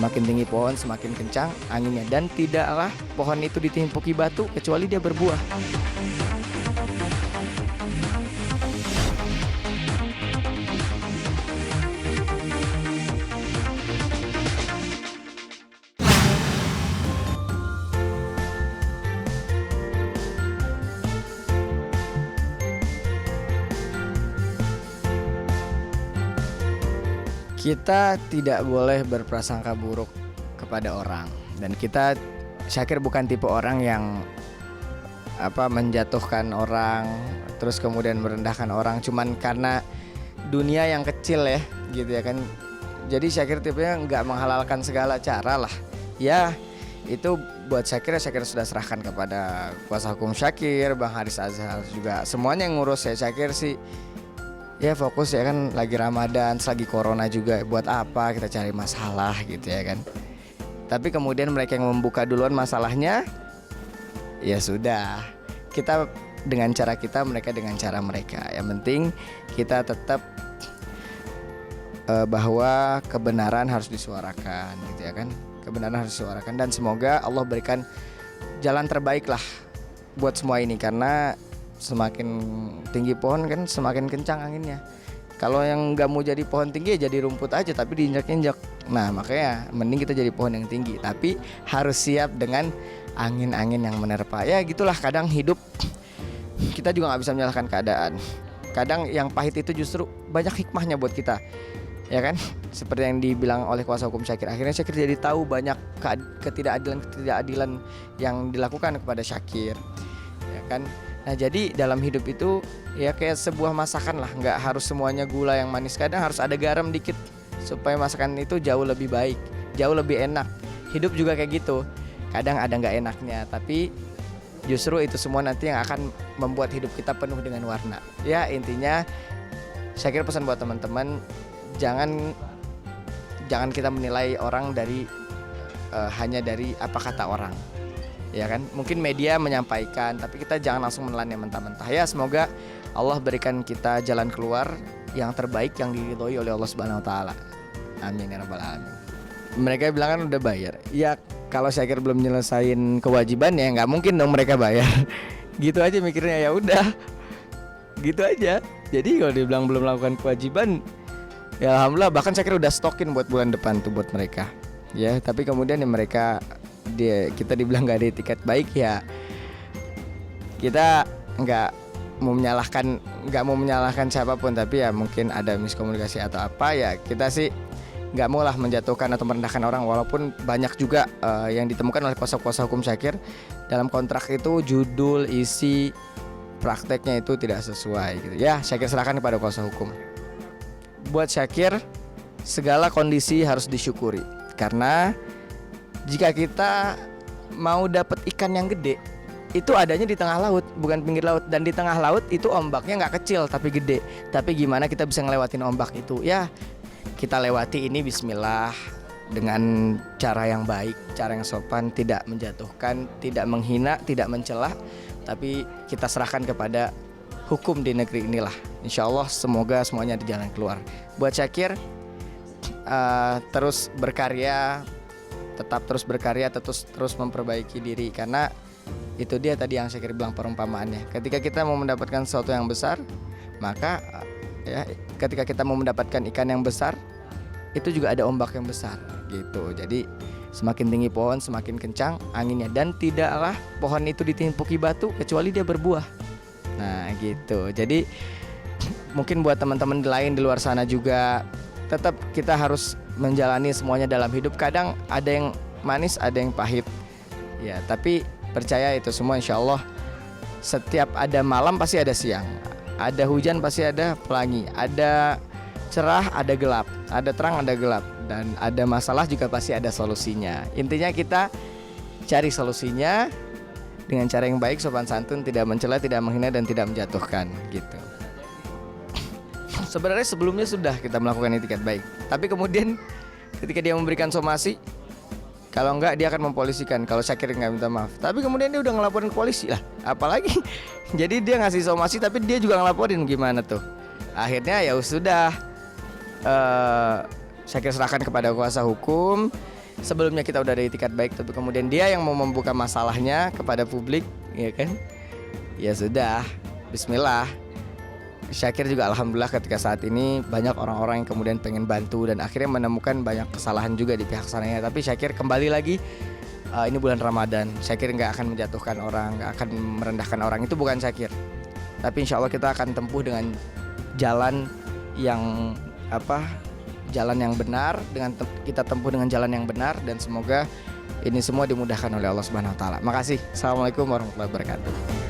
Semakin tinggi pohon, semakin kencang anginnya. Dan tidaklah pohon itu ditimpuki batu kecuali dia berbuah. Kita tidak boleh berprasangka buruk kepada orang. Dan Syakir bukan tipe orang yang menjatuhkan orang, terus kemudian merendahkan orang cuman karena dunia yang kecil ya, gitu ya kan. Jadi Syakir tipenya nggak menghalalkan segala cara lah. Ya itu buat Syakir sudah serahkan kepada kuasa hukum Syakir, Bang Haris Azhar juga. Semuanya yang ngurus ya. Syakir sih ya fokus ya kan, lagi Ramadan, lagi Corona juga, buat apa kita cari masalah gitu ya kan. Tapi kemudian mereka yang membuka duluan masalahnya, ya sudah, kita dengan cara kita, mereka dengan cara mereka. Yang penting kita tetap bahwa kebenaran harus disuarakan gitu ya kan. Kebenaran harus disuarakan dan semoga Allah berikan jalan terbaik lah buat semua ini, karena semakin tinggi pohon kan semakin kencang anginnya. Kalau yang nggak mau jadi pohon tinggi ya jadi rumput aja tapi diinjak-injak. Nah makanya mending kita jadi pohon yang tinggi, tapi harus siap dengan angin-angin yang menerpa. Ya gitulah, kadang hidup kita juga nggak bisa menyalahkan keadaan. Kadang yang pahit itu justru banyak hikmahnya buat kita, ya kan. Seperti yang dibilang oleh kuasa hukum Syakir, akhirnya Syakir jadi tahu banyak ketidakadilan yang dilakukan kepada Syakir, ya kan. Nah jadi dalam hidup itu ya kayak sebuah masakan lah, nggak harus semuanya gula yang manis, kadang harus ada garam dikit supaya masakan itu jauh lebih baik, jauh lebih enak. Hidup juga kayak gitu, kadang ada nggak enaknya, tapi justru itu semua nanti yang akan membuat hidup kita penuh dengan warna. Ya intinya Syakir pesan buat teman-teman, jangan kita menilai orang dari hanya dari apa kata orang. Ya kan, mungkin media menyampaikan, tapi kita jangan langsung menelan yang mentah-mentah. Ya semoga Allah berikan kita jalan keluar yang terbaik, yang diridhoi oleh Allah Subhanahu Wa Taala. Amin ya rabbal alamin. Mereka bilang kan udah bayar. Ya kalau Syakir belum nyelesain kewajiban ya nggak mungkin dong mereka bayar. Gitu aja mikirnya, ya udah. Gitu aja. Jadi kalau dibilang belum melakukan kewajiban, ya alhamdulillah, bahkan Syakir udah stokin buat bulan depan tuh buat mereka. Ya tapi kemudian ya mereka kita dibilang nggak ada tiket baik, ya kita nggak mau menyalahkan siapapun, tapi ya mungkin ada miskomunikasi atau apa, ya kita sih nggak mau lah menjatuhkan atau merendahkan orang. Walaupun banyak juga yang ditemukan oleh kuasa hukum Syakir dalam kontrak itu judul, isi, prakteknya itu tidak sesuai gitu. Ya Syakir serahkan kepada kuasa hukum. Buat Syakir segala kondisi harus disyukuri, karena jika kita mau dapat ikan yang gede, itu adanya di tengah laut, bukan pinggir laut. Dan di tengah laut itu ombaknya nggak kecil tapi gede. Tapi gimana kita bisa ngelewatin ombak itu? Ya kita lewati ini bismillah, dengan cara yang baik, cara yang sopan, tidak menjatuhkan, tidak menghina, tidak mencela, tapi kita serahkan kepada hukum di negeri inilah. Insya Allah semoga semuanya di jalan keluar. Buat Syakir terus berkarya, tetap terus berkarya, terus memperbaiki diri, karena itu dia tadi yang Syakir bilang perumpamaannya. Ketika kita mau mendapatkan sesuatu yang besar, maka ya ketika kita mau mendapatkan ikan yang besar, itu juga ada ombak yang besar gitu. Jadi semakin tinggi pohon, semakin kencang anginnya, dan tidaklah pohon itu ditimpuki batu kecuali dia berbuah. Nah gitu. Jadi mungkin buat teman-teman lain di luar sana juga, tetap kita harus menjalani semuanya dalam hidup. Kadang ada yang manis, ada yang pahit. Ya, tapi percaya itu semua insya Allah, setiap ada malam pasti ada siang, ada hujan pasti ada pelangi, ada cerah, ada gelap, ada terang, ada gelap, dan ada masalah juga pasti ada solusinya. Intinya kita cari solusinya dengan cara yang baik, sopan santun, tidak mencela, tidak menghina, dan tidak menjatuhkan gitu. Sebenarnya sebelumnya sudah kita melakukan etikat baik, tapi kemudian ketika dia memberikan somasi, kalau enggak dia akan mempolisikan. Kalau Syakir nggak minta maaf, tapi kemudian dia udah ngelaporin ke polisi lah, apalagi jadi dia ngasih somasi tapi dia juga ngelaporin, gimana tuh? Akhirnya ya sudah, Syakir serahkan kepada kuasa hukum. sebelumnya kita udah ada itikat baik, tapi kemudian dia yang mau membuka masalahnya kepada publik, ya kan? Ya sudah, Bismillah. Syakir juga alhamdulillah ketika saat ini banyak orang-orang yang kemudian pengen bantu dan akhirnya menemukan banyak kesalahan juga di pihak sananya. Tapi Syakir kembali lagi, ini bulan Ramadan, Syakir nggak akan menjatuhkan orang, nggak akan merendahkan orang, itu bukan Syakir. Tapi insya Allah kita akan tempuh dengan jalan yang jalan yang benar, kita tempuh dengan jalan yang benar, dan semoga ini semua dimudahkan oleh Allah Subhanahu Wa Taala. Makasih. Assalamualaikum warahmatullahi wabarakatuh.